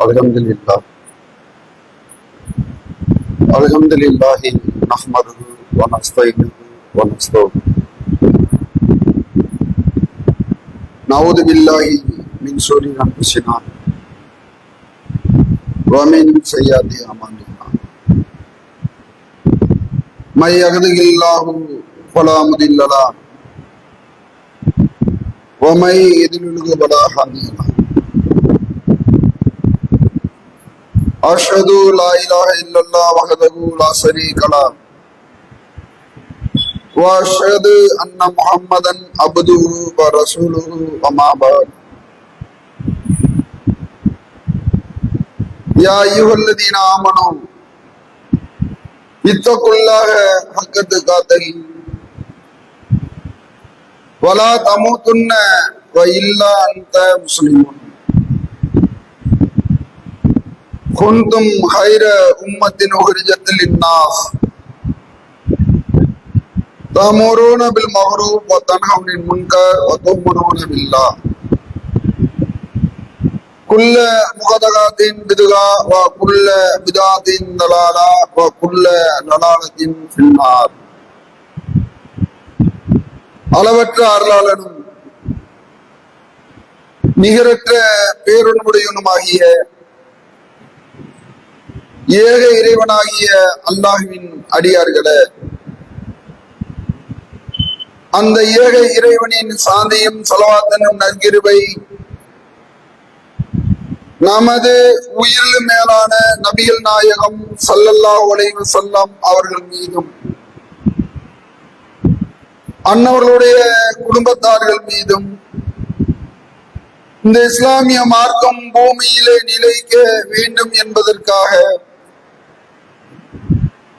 Alhamdulillah. Nahmaduhu wa nasta'inuhu wa nastaghfiruh. Na'udhu billahi min shururi anfusina wa min sayyiati a'malina. May yahdihillahu fala mudilla lahu wa may yudlil fala hadiya lahu. أشهد لا إله إلا الله وحده لا شريك له وأشهد أن محمدا عبده ورسوله أما بعد يا أيها الذين آمنوا اتقوا الله حق تقاته ولا تموتن وإلا أنت مسلمون كنتم خير أمة أخرجت للناس تأمرون بالمعروف وتنهون عن المنكر وتؤمنون بالله كل محدثات بدعة وكل بدعة ضلالة وكل ضلالة في النار. அளவற்ற அருளாளனும் நிகரற்ற பேரன்புடையவனுமாகிய ஏக இறைவனாகிய அல்லாஹ்வின் அடியார்களே, அந்த ஏக இறைவனின் சாந்தியும் ஸலவாத்தும் நற்கிருபை நமது உயிர் மேலான நபிகள் நாயகம் ஸல்லல்லாஹு அலைஹி வஸல்லம் அவர்கள் மீதும் அன்னவர்களுடைய குடும்பத்தார்கள் மீதும் இந்த இஸ்லாமிய மார்க்கம் பூமியிலே நிலைக்க வேண்டும் என்பதற்காக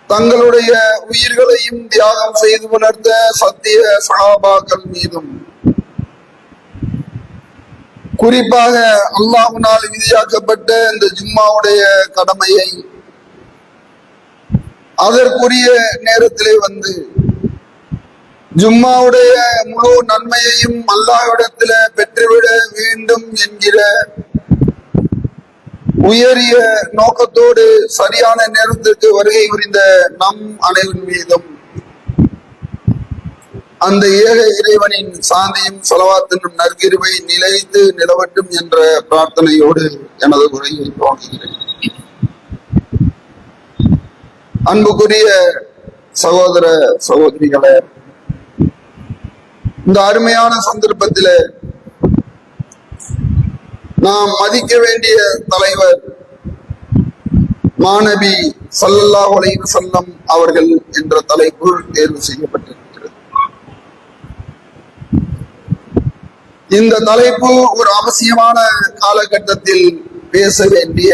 தங்களுடைய உயிர்களையும் தியாகம் செய்து வளர்த்த சத்திய சஹாபாக்கள் மீதும், குறிப்பாக அல்லாஹ்வினால் விதியாக்கப்பட்ட இந்த ஜும்மாவுடைய கடமையை அதற்குரிய நேரத்திலே வந்து ஜும்மாவுடைய முழு நன்மையையும் அல்லாஹ்விடத்தில பெற்றுவிட வேண்டும் என்கிற உயரிய நோக்கத்தோடு சரியான நேரத்திற்கு வருகை புரிந்த நம் அனைவரின் மீதும் அந்த ஏக இறைவனின் சாந்தியும் ஸலவாத்தும் நற்கிருபை நிலைத்து நிலவட்டும் என்ற பிரார்த்தனையோடு எனது உரையை துவங்குகிறேன். அன்புக்குரிய சகோதர சகோதரிகளே, இந்த அருமையான சந்தர்ப்பத்தில நாம் மதிக்க வேண்டிய தலைவர் மாநபி ஸல்லல்லாஹு அலைஹி வஸல்லம் அவர்கள் என்ற தலைப்பு தேர்வு செய்யப்பட்டிருக்கிறது. இந்த தலைப்பு ஒரு அவசியமான காலகட்டத்தில் பேச வேண்டிய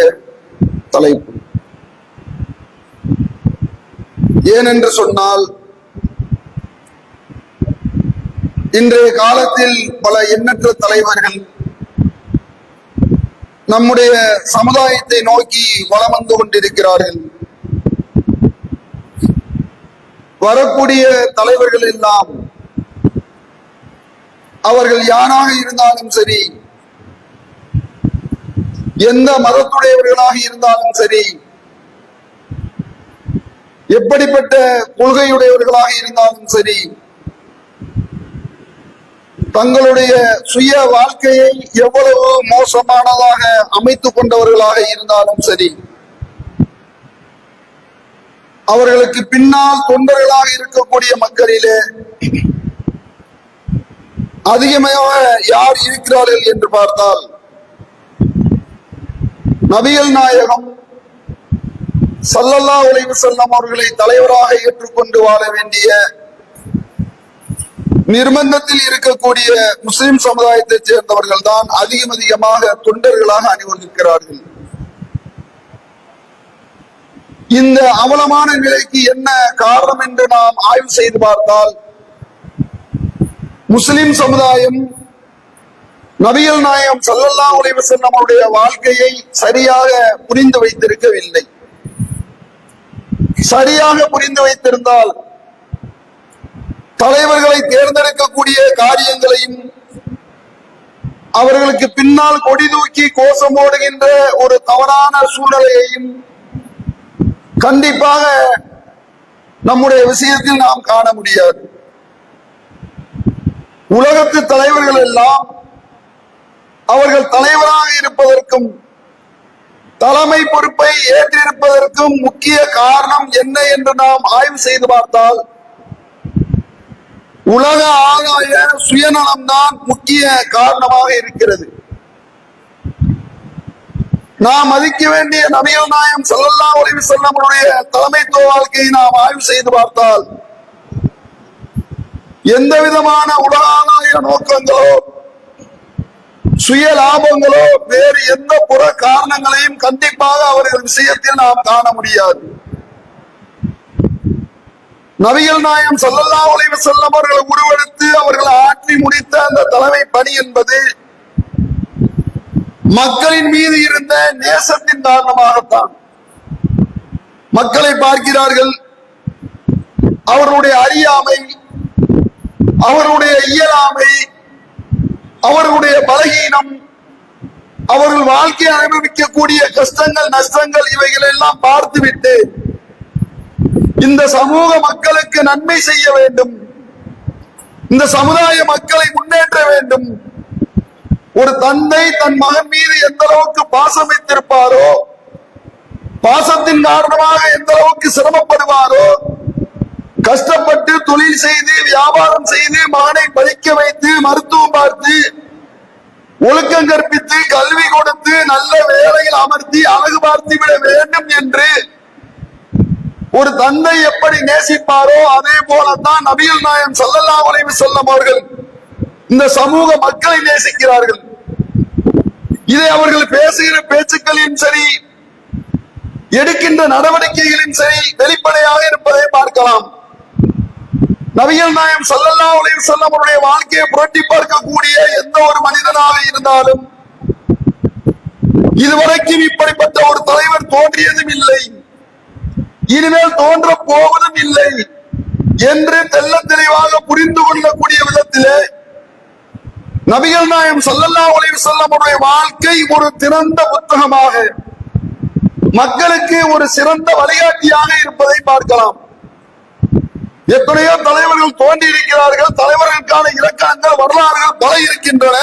தலைப்பு. ஏனென்று சொன்னால், இன்றைய காலத்தில் பல எண்ணற்ற தலைவர்கள் நம்முடைய சமுதாயத்தை நோக்கி வலம் வந்து கொண்டிருக்கிறார்கள். வரக்கூடிய தலைவர்கள் எல்லாம் அவர்கள் யாராக இருந்தாலும் சரி, எந்த மதத்துடையவர்களாக இருந்தாலும் சரி, எப்படிப்பட்ட கொள்கையுடையவர்களாக இருந்தாலும் சரி, தங்களுடைய சுய வாழ்க்கையை எவ்வளவு மோசமானதாக அமைத்துக் கொண்டவர்களாக இருந்தாலும் சரி, அவர்களுக்கு பின்னால் தொண்டர்களாக இருக்கக்கூடிய மக்களிலே அதிகமாக யார் இருக்கிறார்கள் என்று பார்த்தால், நபிகள் நாயகம் ஸல்லல்லாஹு அலைஹி வஸல்லம் அவர்களை தலைவராக ஏற்றுக்கொண்டு வாழ வேண்டிய நிர்பந்தத்தில் இருக்கக்கூடிய முஸ்லிம் சமுதாயத்தை சேர்ந்தவர்கள் தான் அதிகமாக தொண்டர்களாக அணிவகுக்கிறார்கள். இந்த அவலமான நிலைக்கு என்ன காரணம் என்று நாம் ஆய்வு செய்து பார்த்தால், முஸ்லிம் சமுதாயம் நபிகள் நாயகம் ஸல்லல்லாஹு அலைஹி வஸல்லம் அவருடைய வாழ்க்கையை சரியாக புரிந்து வைத்திருக்கவில்லை. சரியாக புரிந்து வைத்திருந்தால் தலைவர்களை தேர்ந்தெடுக்கக்கூடிய காரியங்களையும் அவர்களுக்கு பின்னால் கொடி தூக்கி கோஷம் ஓடுகின்ற ஒரு தவறான சூழ்நிலையையும் கண்டிப்பாக நம்முடைய விஷயத்தில் நாம் காண முடியாது. உலகத்து தலைவர்கள் எல்லாம் அவர்கள் தலைவராக இருப்பதற்கும் தலைமை பொறுப்பை ஏற்றிருப்பதற்கும் முக்கிய காரணம் என்ன என்று நாம் ஆய்வு செய்து பார்த்தால் உலக ஆதாய சுயநலம்தான் முக்கிய காரணமாக இருக்கிறது. நாம் மதிக்க வேண்டிய நபிகள் நாயகம் ஸல்லல்லாஹு அலைஹி வஸல்லம் தலைமைத்துவ வாழ்க்கையை நாம் ஆய்வு செய்து பார்த்தால் எந்த விதமான உலக ஆதாய நோக்கங்களோ சுய லாபங்களோ வேறு எந்த புற காரணங்களையும் கண்டிப்பாக அவர்கள் விஷயத்தில் நாம் காண முடியாது. நபிகள் நாயகம் ஸல்லல்லாஹு அலைஹி வஸல்லம் அவர்களை உருவெடுத்து அவர்களை ஆற்றி முடித்த அந்த தலைமை பணி என்பது மக்களின் மீது இருந்த நேசத்தின் காரணமாகத்தான். மக்களை பார்க்கிறார்கள், அவர்களுடைய அறியாமை, அவர்களுடைய இயலாமை, அவர்களுடைய பலகீனம், அவர்கள் வாழ்க்கையை அனுபவிக்கக்கூடிய கஷ்டங்கள் நஷ்டங்கள் இவைகள் எல்லாம் பார்த்துவிட்டு இந்த சமூக மக்களுக்கு நன்மை செய்ய வேண்டும், இந்த சமுதாய மக்களை முன்னேற்ற வேண்டும். ஒரு தந்தை தன் மகன் மீது எந்த அளவுக்கு பாசம் வைத்திருப்பாரோ, பாசத்தின் காரணமாக எந்த அளவுக்கு சிரமப்படுவாரோ, கஷ்டப்பட்டு தொழில் செய்து வியாபாரம் செய்து மகனை படிக்க வைத்து மருத்துவம் பார்த்து ஒழுக்கம் கற்பித்து கல்வி கொடுத்து நல்ல வேலையில் அமர்த்தி அழகு பார்த்து விட வேண்டும் என்று ஒரு தந்தை எப்படி நேசிப்பாரோ அதே போலத்தான் நபிகள் நாயகம் ஸல்லல்லாஹு அலைஹி வஸல்லம் அவர்கள் இந்த சமூக மக்களை நேசிக்கிறார்கள். இதை அவர்கள் பேசுகிற பேச்சுக்களின் சரி, எடுக்கின்ற நடவடிக்கைகளின் சரி வெளிப்படையாக இருப்பதை பார்க்கலாம். நபிகள் நாயகம் ஸல்லல்லாஹு அலைஹி வஸல்லம் அவருடைய வாழ்க்கையை புரட்டி பார்க்கக்கூடிய எந்த ஒரு மனிதனாக இருந்தாலும் இதுவரைக்கும் இப்படிப்பட்ட ஒரு தலைவர் தோன்றியதும் இல்லை, இனிமேல் தோன்ற போவதும் இல்லை என்று தெள்ள தெளிவாக புரிந்து கொள்ளக்கூடிய விதத்திலே நபிகள் நாயகம் ஸல்லல்லாஹு அலைஹி வஸல்லம் அவருடைய வாழ்க்கை ஒரு திறந்த புத்தகமாக மக்களுக்கு ஒரு சிறந்த வழிகாட்டியாக இருப்பதை பார்க்கலாம். எத்தனையோ தலைவர்கள் தோன்றி இருக்கிறார்கள், தலைவர்களுக்கான இலக்கணங்கள் வரலாறுகள் பல இருக்கின்றன.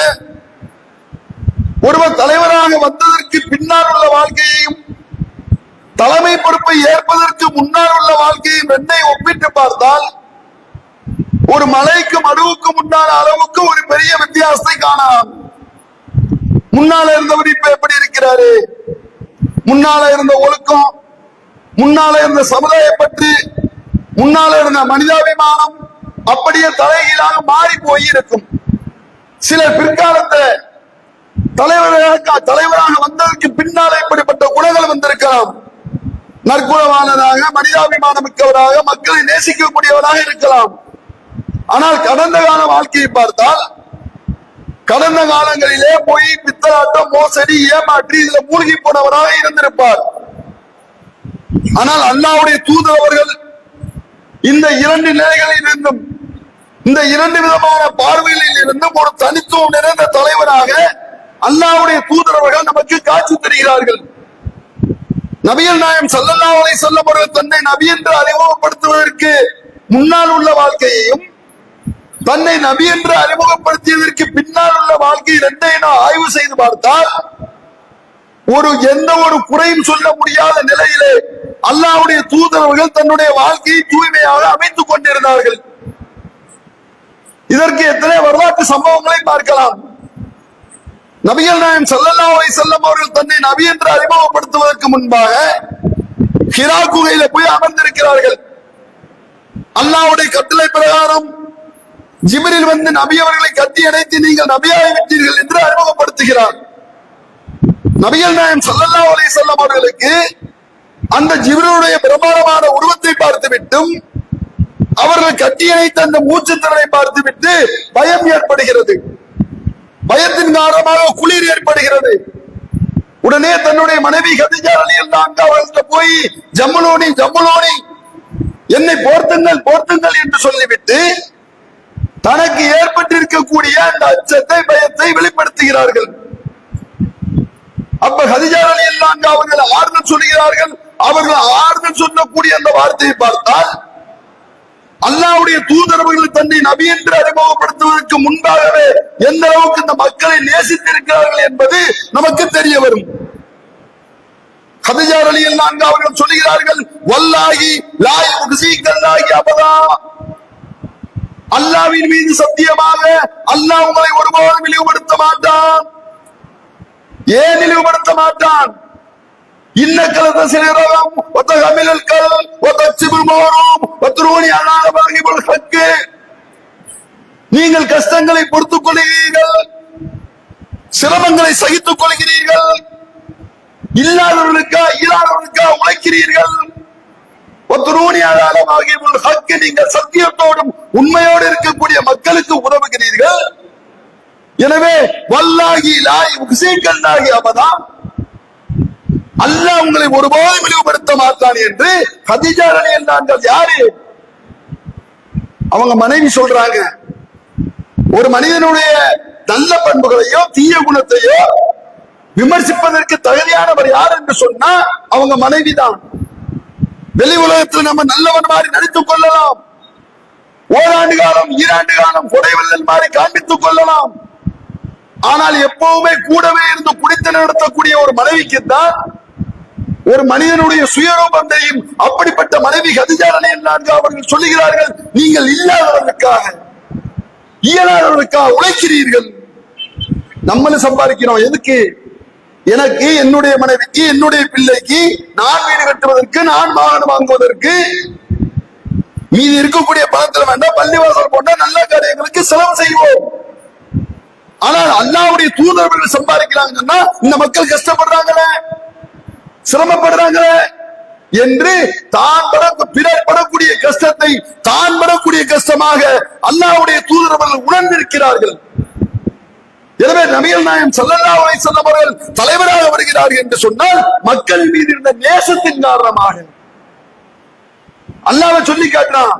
ஒருவர் தலைவராக வந்ததற்கு பின்னால் உள்ள வாழ்க்கையையும் தலைமை பொறுப்பை ஏற்பதற்கு முன்னால் உள்ள வாழ்க்கையையும் ரெண்டை ஒப்பிட்டு பார்த்தால் ஒரு மலைக்கு மடுவுக்கு முன்னால அளவுக்கு ஒரு பெரிய வித்தியாசத்தை காணலாம். முன்னால இருந்தவர் இப்ப எப்படி இருக்கிறாரு, முன்னால இருந்த ஒழுக்கம், முன்னால இருந்த சமுதாய பற்றி, முன்னால இருந்த மனிதாபிமானம் அப்படியே தலைகீழாக மாறி போயிருக்கும். சிலர் பிற்காலத்தில் தலைவராக வந்ததற்கு பின்னால இப்படிப்பட்ட குணங்கள் வந்திருக்கலாம். நற்குணமானதாக மனிதாபிமானம் மிக்கவராக மக்களை நேசிக்கக்கூடியவராக இருக்கலாம். ஆனால் கடந்த கால வாழ்க்கையை பார்த்தால் கடந்த காலங்களிலே போய் பித்தலாட்டம் மோசடி ஏமாற்றி இதுல மூழ்கி போனவராக இருந்திருப்பார். ஆனால் அல்லாஹ்வுடைய தூதர் அவர்கள் இந்த இரண்டு நிலைகளில் இருந்தும் இந்த இரண்டு விதமான பார்வைகளில் இருந்தும் ஒரு தனித்துவம் நிறைந்த தலைவராக அல்லாஹ்வுடைய தூதர் அவர்கள் நமக்கு காட்சி தருகிறார்கள். நபிகள் நாயகம் ஸல்லல்லாஹு அலைஹி வஸல்லம் அவர்கள் தன்னை நபி என்று அறிமுகப்படுத்துவதற்கு முன்னால் உள்ள வாழ்க்கையையும் தன்னை நபி என்று அறிமுகப்படுத்தியதற்கு பின்னால் உள்ள வாழ்க்கை இரண்டையும் ஆய்வு செய்து பார்த்தால் எந்த ஒரு குறையும் சொல்ல முடியாத நிலையிலே அல்லாஹ்வுடைய தூதரவர்கள் தன்னுடைய வாழ்க்கையை தூய்மையாக அமைத்துக் கொண்டிருந்தார்கள். இதற்கு எத்தனை வரலாற்று சம்பவங்களை பார்க்கலாம். நபிகள் நாயகம் ஸல்லல்லாஹு அலைஹி வஸல்லம் அவர்கள் தன்னை நபி என்று அறிமுகப்படுத்துவதற்கு முன்பாக ஹிரா குகையில போய் அமர்ந்திருக்கிறார்கள். அல்லாஹ்வுடைய கட்டளை பிரகாரம் ஜிப்ரீல் வந்து நபி அவர்களை கட்டி அணைத்து நீங்கள் நபியாகி விட்டீர்கள் என்று அறிமுகப்படுத்துகிறார். நபிகள் நாயகம் ஸல்லல்லாஹு அலைஹி வஸல்லம் அவர்களுக்கு அந்த ஜிப்ரீலுடைய பிரமாணமான உருவத்தை பார்த்துவிட்டும் அவர்கள் கட்டி அணைத்த அந்த மூச்சுத்திறனை பார்த்துவிட்டு பயம் ஏற்படுகிறது. பயத்தின் காரணமாக குளிர் ஏற்படுகிறது. உடனே தன்னுடைய மனைவி கதீஜா ரலியல்லாஹு அன்ஹா அவர்கள்ட்ட போய் ஜம்முலோனி என்னை போர்த்துங்கள் என்று சொல்லிவிட்டு தனக்கு ஏற்பட்டிருக்கக்கூடிய அந்த அச்சத்தை பயத்தை வெளிப்படுத்துகிறார்கள். அப்ப ஹதிஜா ரலியல்லாஹு அன்ஹா அவர்கள் ஆறுதல் சொல்கிறார்கள். அவர்கள் ஆறுதல் சொல்லக்கூடிய அந்த வார்த்தையை பார்த்தால் அல்லாஹ்வுடைய தூதரவர்கள் தன்னை நபி என்று அறிமுகப்படுத்துவதற்கு முன்பாகவே எந்த அளவுக்கு இந்த மக்களை நேசித்திருக்கிறார்கள் என்பது நமக்கு தெரிய வரும். ஹதிஜா ரலியல்லாஹு அன்ஹா அவர்கள் சொல்கிறார்கள், வல்லாஹி லா யுக்ஸீகல்லாஹி அபதா, அல்லாஹ்வின் மீது சத்தியமாக அல்லாஹ் உங்களை ஒருபோதும் இழிவுபடுத்த மாட்டான். ஏன் இழிவுபடுத்த மாட்டான்? இன்னக்கல சிலரகம் வதகமிலல் கல் வதச்சிபுல் மௌரும் வத்ரூனி அலாபாகிபுல் ஹக், நீங்கள் கஷ்டங்களை பொறுத்துக் கொள்கிறீர்கள், சிரமங்களை சகித்துக் கொள்கிறீர்கள், இல்லாதவர்களுக்கா இல்லாதவர்களுக்கா உழைக்கிறீர்கள். வத்ரூனி அலாபாகிபுல் ஹக், நீங்கள் சத்தியத்தோடும் உண்மையோடு இருக்கக்கூடிய மக்களுக்கு உதவுகிறீர்கள். எனவே வல்லாஹி லா யுக்ஸீகல்லாஹி அபதா, அல்லாஹ் உங்களை ஒருபோதும் இழிவுபடுத்த மாட்டான் என்று ஹதிஜா ரலியல்லாஹு அன்ஹா யாரு? அவங்க மனைவி சொல்றாங்க. ஒரு மனிதனுடைய நல்ல பண்புகளையோ தீய குணத்தையோ விமர்சிப்பதற்கு தகுதியானவர் யார் என்று சொன்னா அவங்க மனைவிதான். வெளி உலகத்தில் நம்ம நல்லவன் மாதிரி நடித்துக் கொள்ளலாம், ஓராண்டு காலம் ஈராண்டு காலம் கொடைவல்லல் மாதிரி காண்பித்துக் கொள்ளலாம். ஆனால் எப்பவுமே கூடவே இருந்து குடித்து நடத்தக்கூடிய ஒரு மனைவிக்கு தான் ஒரு மனிதனுடைய சுயரூபம் தெரியும். அப்படிப்பட்ட மனைவி ஹதிஜா ரலியல்லாஹு அன்ஹா அவர்கள் சொல்லுகிறார்கள், நீங்கள் இல்லாதவர்களுக்காக இயலாதவர்களுக்காக உழைக்கிறீர்கள். நம்மளும் சம்பாதிக்கிறோம் எதுக்கு? எனக்கு, என்னுடைய மனைவிக்கு, என்னுடைய பிள்ளைக்கு நான் வீடு கட்டுவதற்கு, நான் வாகனம் வாங்குவதற்கு, மீதி இருக்கக்கூடிய பணத்தில் வேண்டாம் பள்ளிவாசல் போன்ற நல்ல காரியங்களுக்கு செலவு செய்வோம். ஆனால் அல்லாஹ்வுடைய தூதர்கள் சம்பாதிக்கிறாங்கன்னா இந்த மக்கள் கஷ்டப்படுறாங்களே, சிரமப்படுறாங்களே என்று தான் பிறர் படக்கூடிய கஷ்டத்தை தான் படக்கூடிய கஷ்டமாக அல்லாஹ்வுடைய தூதர்கள் உணர்ந்திருக்கிறார்கள். எனவே நபிகள் நாயகம் ஸல்லல்லாஹு அலைஹி வஸல்லம் அவர்கள் தலைவராக வருகிறார்கள் என்று சொன்னால் மக்கள் மீது இருந்த நேசத்தின் காரணமாக. அல்லாஹ்வை சொல்லி காட்டினான்.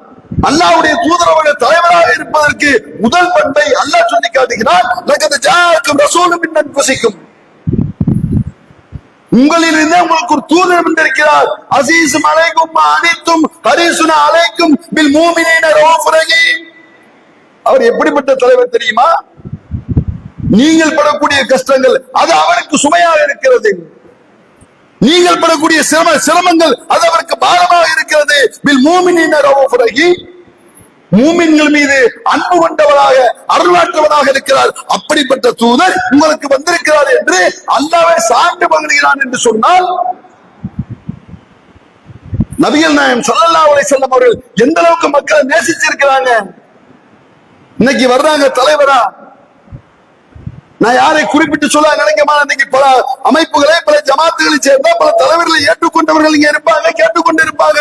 அல்லாஹ்வுடைய தூதரவர்கள் தலைவராக இருப்பதற்கு முதல் பண்பை அல்லாஹ் சொல்லி காட்டுகிறார். லகத் ஜாஅக்கும் ரசூலும் மின் அன்ஃபுசிக்கும், உங்களிலிருந்து உங்களுக்கு ஒரு தூதர் வந்திருக்கிறார். அஸீஸும் அலைக்கும் மா அனித்தும் ஹரீஸுன் அலைக்கும் பில் மூமினீன ரഊஃபுர் ரஹீம். அவர் எப்படிப்பட்ட தலைவர் தெரியுமா? நீங்கள் படக்கூடிய கஷ்டங்கள் அது அவருக்கு சுமையாக இருக்கிறது, நீங்கள் படக்கூடிய சிரமங்கள் அது அவருக்கு பாரமாக இருக்கிறது. பில் மூமினீன ரഊஃபுர் ரஹீம், மூமின்கள் மீது அன்பு கொண்டவராக அருளாற்றவராக இருக்கிறார். அப்படிப்பட்ட தூதர் உங்களுக்கு வந்திருக்கிறார் என்று அல்லாஹ்வே சான்று பகர்கிறான் என்று சொன்னால் நபிகள் நாயகம் ஸல்லல்லாஹு அலைஹி வஸல்லம் அவர்கள் எந்த அளவுக்கு மக்களை நேசிச்சிருக்கிறாங்க. இன்னைக்கு வர்றாங்க தலைவரா, நான் யாரை குறிப்பிட்டு சொல்ல நினைக்கமான, இன்னைக்கு பல அமைப்புகளை பல ஜமாத்துகளை சேர்ந்த பல தலைவர்களை ஏற்றுக்கொண்டவர்கள் இங்க இருப்பாங்க, கேட்டுக்கொண்டு இருப்பாங்க.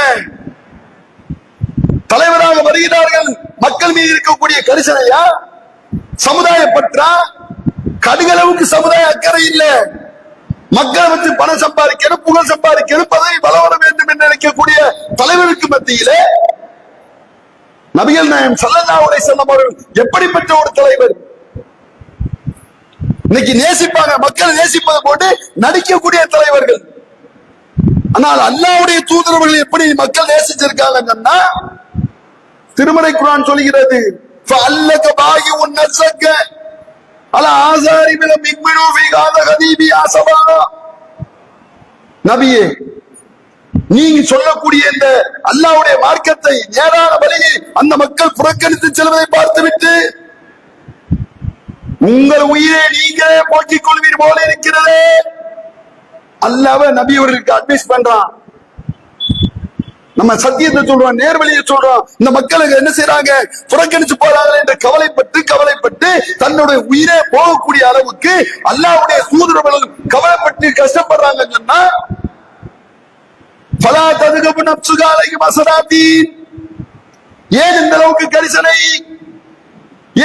தலைவராக வருகிறார்கள். மக்கள் மீது இருக்கக்கூடிய கரிசனையா, சமுதாய பற்றா, கடுகளவுக்கு சமுதாய அக்கறை இல்ல. மக்களை வச்சு பணம் சம்பாதிக்கணும், புகழ் சம்பாதிக்கணும், பதவி வளர வேண்டும் என்று நினைக்கக்கூடிய தலைவருக்கு மத்தியிலே நபிகள் நாயகம் ஸல்லல்லாஹு அலைஹி வஸல்லம் அவர்கள் எப்படிப்பட்ட ஒரு தலைவர்? இன்னைக்கு நேசிப்பாங்க, மக்களை நேசிப்பதை போட்டு நடிக்கக்கூடிய தலைவர்கள். ஆனால் அல்லாஹ்வுடைய தூதரவர்கள் எப்படி மக்கள் நேசிச்சிருக்காங்கன்னா, திருமறை குர்ஆன் சொல்கிறது, ஃபஅல்லக பாகிஉன் நஸ்ஸக அலா ஆஸாரி மின் மிக்மினு ஃபீ காத கதீபி ஆஸபா. நபியே, நீங்க சொல்லக்கூடிய இந்த அல்லாஹ்வுடைய மார்க்கத்தை, நேரான வழியை அந்த மக்கள் புறக்கணித்து செல்வதை பார்த்துவிட்டு உங்கள் உயிரை நீங்களே போக்கிக் கொள்வீர் போல இருக்கிறதே. அல்லாஹ்வே நபி அவர்களுக்கு அட்வைஸ் பண்றான். நம்ம சத்தியத்தை சொல்றோம், நேர்வழியை சொல்றோம், இந்த மக்களுக்கு என்ன செய்யறாங்க, புறக்கணிச்சு போறாங்க என்று கவலைப்பட்டு தன்னுடைய உயிரே போகக்கூடிய அளவுக்கு அல்லாஹ்வுடைய தூதர்கள் கவலைப்பட்டு கஷ்டப்படுறாங்கன்னு சொன்னா, ஃபலா ததுகபு நஃப்ஸுக அலைஹிம் ஹஸனாத்தீன். ஏன் இந்த அளவுக்கு கரிசனை,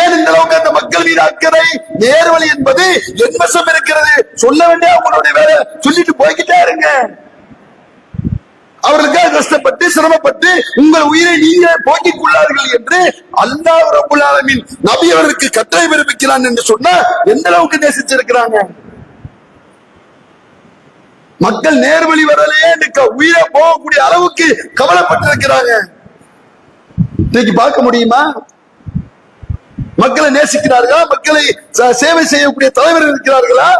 ஏன் இந்த அளவுக்கு அந்த மக்கள் மீது அக்கறை? நேர்வழி என்பது என் வசம் இருக்கிறது, சொல்ல வேண்டிய உங்களுடைய வேலை, சொல்லிட்டு போய்கிட்டே இருங்க. அவர்களுக்காக கஷ்டப்பட்டு சிரமப்பட்டு உங்கள் உயிரை நீங்களே போக்கிக் கொள்ளார்கள் என்று அல்லாஹ் ரப்பல் ஆலமீன் நபி அவர்களுக்கு கட்டளை பிறப்பிக்கிறான் என்று சொன்னா எந்த அளவுக்கு நேசிச்சிருக்கிறாங்க. மக்கள் நேர்வழி வரலையே உயிரை போகக்கூடிய அளவுக்கு கவலைப்பட்டிருக்கிறாங்க. இன்னைக்கு பார்க்க முடியுமா? மக்களை நேசிக்கிறார்களா? மக்களை சேவை செய்யக்கூடிய தலைவர்கள் இருக்கிறார்களா?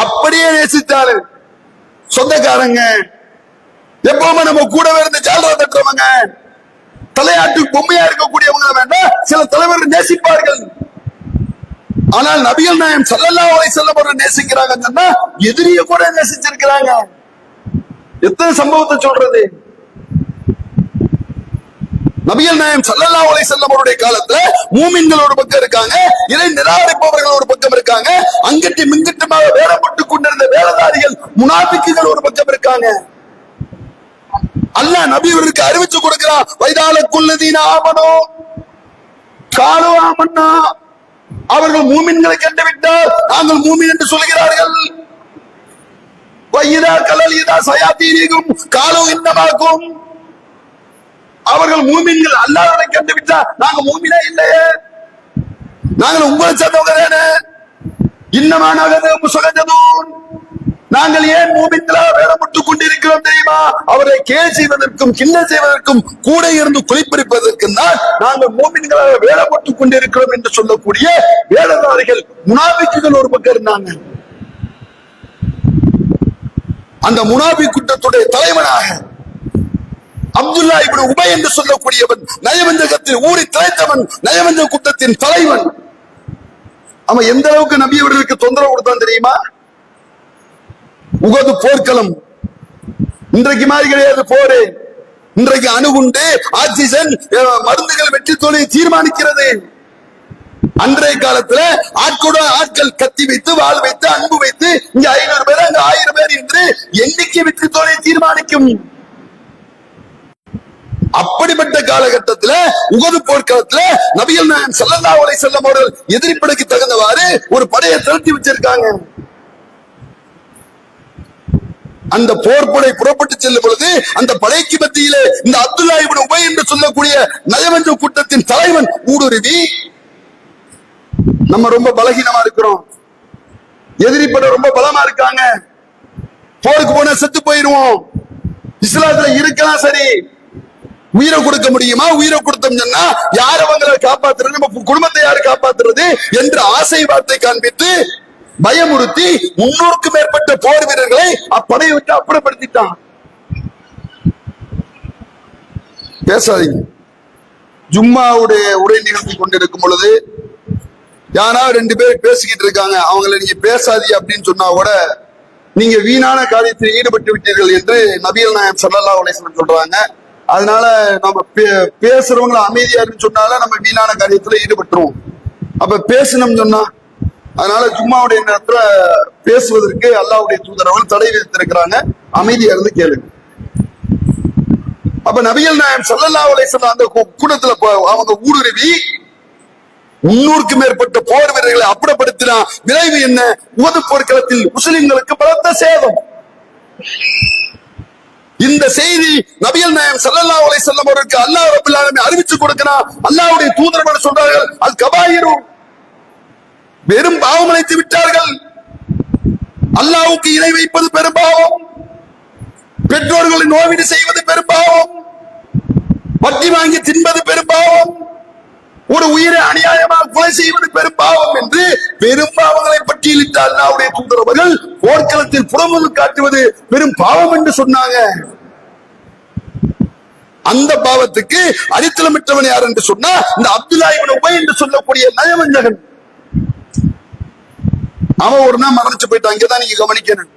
அப்படியே நேசித்தார்கள். சொந்தக்காரங்க எப்பவுமே நம்ம கூடவே இருந்து ஜாலரா தட்டுறவங்க, தலையாட்டு பொம்மையா இருக்கக்கூடியவங்க வேண்டாம், சில தலைவர்கள் நேசிப்பார்கள். ஆனால் நபிகள் நாயகம் ஸல்லல்லாஹு அலைஹி வஸல்லம் அவர்கள் நேசிக்கிறாங்கன்னா எதிரிய கூட நேசிச்சிருக்கிறாங்க. எத்தனை சம்பவத்தை சொல்றது? நபிகள் நாயகம் ஸல்லல்லாஹு அலைஹி வஸல்லம் அவருடைய காலத்துல மூமின்கள் ஒரு பக்கம் இருக்காங்க, இறை நிராகரிப்பவர்கள் ஒரு பக்கம் இருக்காங்க, அங்கிட்டு மிங்கிட்டுமாக வேடப்பட்டு கொண்டிருந்த வேலைதாரிகள் முனாபிக்குகள் ஒரு பக்கம் இருக்காங்க. அல்லாஹ் நபி அவர்களுக்கு அறிவிச்சு கொடுக்கிறான், வைதாலக்குல்லதீன ஆமனோ காலு ஆமன்னா, அவர்கள் மூமின்களை கண்டுவிட்டால் நாங்கள் மூமின் என்று சொல்கிறார்கள். வைதா கலல் இதா சயாத்தீனிகும் காலு இன்னமாகும், அவர்கள் மூமின்கள் அல்லாஹ்வை கண்டுவிட்டா நாங்க மூமினே இல்லையே, நாங்கள் உங்களை சேர்ந்தவங்க தானே. இன்னமானது முசகஜதூன், நாங்கள் ஏன் மூமின்களாக வேடப்பட்டுக் கொண்டிருக்கிறோம் தெரியுமா? அவரை கேலி செய்வதற்கும் கிண்டல் செய்வதற்கும் கூட இருந்து குளிப்பறிப்பதற்கும் தான் நாங்கள் மூமின்களாக வேடப்பட்டுக் கொண்டிருக்கிறோம் என்று சொல்லக்கூடிய வேடதாரிகள் முனாபிக்குகள் ஒரு பக்கம் இருந்தாங்க. அந்த முனாபிக் கூட்டத்துடைய தலைவனாக அப்துல்லா இப்னு உபை என்று சொல்லக்கூடியவன், நயவஞ்சகத்தில் ஊறி திளைத்தவன், நயவஞ்சக கூட்டத்தின் தலைவன். அவன் எந்த அளவுக்கு நபி அவர்களுக்கு தொந்தரவு கொடுத்தான் தெரியுமா? உகது போர்க்களம் இன்றைக்கு மாதிரி கிடையாது போரு. இன்றைக்கு அணுகுண்டு, ஆக்சிஜன், மருந்துகள் வெற்றி தோல்வியை தீர்மானிக்கிறது. அன்றைய காலத்துல ஆட்கள் கத்தி வைத்து, வாள் வைத்து, அன்பு வைத்து, இங்க 500 பேர் அங்க 1000 பேர் என்று எண்ணிக்கை வெற்றி தோல்வியை தீர்மானிக்கும். அப்படிப்பட்ட காலகட்டத்தில் உகது போர்க்களத்துல நபிகள் நாயகம் ஸல்லல்லாஹு அலைஹி வஸல்லம் அவர்கள் எதிரிப்படைக்கு தகுந்தவாறு ஒரு படையை திரட்டி வச்சிருக்காங்க. அந்த போர்படை புறப்பட்டு செல்லும் பொழுது அந்த படைக்கு மத்தியிலே இந்த அப்துல்லா இப்னு உபை என்று சொல்லக்கூடிய நயவஞ்சக கூட்டத்தின் தலைவன் ஊடுருவி, நம்ம ரொம்ப பலகீனமா இருக்கிறோம், எதிரிப்படை ரொம்ப பலமா இருக்காங்க, போருக்கு போனா செத்து போயிருவோம், இஸ்லாத்துல இருக்கலாம் சரி, உயிரை கொடுக்க முடியுமா? உயிரை கொடுத்தோம் சொன்னா யார் அவங்களை காப்பாத்துறது, நம்ம குடும்பத்தை யாரு காப்பாத்துறது என்று ஆசை வார்த்தை காண்பித்து பயமுறுத்தி 300க்கும் மேற்பட்ட போர் வீரர்களை அப்படையை விட்டு அப்புறப்படுத்திட்டான். பேசாதீங்க. ஜும்மாவுடைய உரை நிகழ்த்தி கொண்டிருக்கும் பொழுது யாரா 2 பேர் பேசிக்கிட்டு இருக்காங்க, அவங்களை நீங்க பேசாதீ அப்படின்னு சொன்னா கூட நீங்க வீணான காரியத்தில் ஈடுபட்டு விட்டீர்கள் என்று நபிகள் நாயகம் ஸல்லல்லாஹு அலைஹி வஸல்லம் சொல்றாங்க. அதனால நம்ம பேசுறவங்களை அமைதியா இருந்து சொன்னால நம்ம வீணான காரியத்துல ஈடுபட்டுருவோம். அப்ப பேசணும் சொன்னா, அதனால ஜும்மாவுடைய நேரத்துல பேசுவதற்கு அல்லாஹ்வுடைய தூதர் அவர்கள் தடை விதித்திருக்கிறாங்க. அமைதியா இருந்து கேளுங்க. அப்ப நபிகள் நாயகம் ஸல்லல்லாஹு அலைஹி வஸல்லம் அந்த கூட்டத்துல அவங்க ஊடுருவி 300க்கும் மேற்பட்ட போர் வீரர்களை அப்புறப்படுத்தினா விளைவு என்ன? உஹது போர்க்களத்தில் முஸ்லிம்களுக்கு பலத்த சேதம். இந்த செய்தி நபிகள் நாயகம் ஸல்லல்லாஹு அலைஹி வஸல்லம் அவர்களுக்கு அல்லாஹ் ரப்பல் ஆலமீன் அறிவிச்சு கொடுக்கிறான். அல்லாஹ்வுடைய தூதர் சொல்றார்கள், அல் கபாயிரு, வெறும் பாவம் அழைத்து விட்டார்கள். அல்லாஹ்வுக்கு இணை வைப்பது பெரும் பாவம், பெற்றோர்களை நோவிடு செய்வது பெரும் பாவம், வட்டி வாங்கி தின்பது பெரும் பாவம், ஒரு உயிரை அநியாயமாக கொலை செய்வது பெரும் பாவம் என்று பெரும் பாவங்களை பட்டியலிட்ட அல்லாஹ்வுடைய தூதர் அவர்கள் போர்க்களத்தில் புறமுது காட்டுவது பெரும் பாவம் என்று சொன்னாங்க. அந்த பாவத்துக்கு அடித்தளமிட்டவன் யார் என்று சொன்னா இந்த அப்துல்லா இப்னு உபை என்று சொல்லக்கூடிய நயவஞ்சகன். அவன் ஒரு நாள் மரணிச்சு போயிட்டான். இங்கதான் நீங்க கவனிக்கணும்.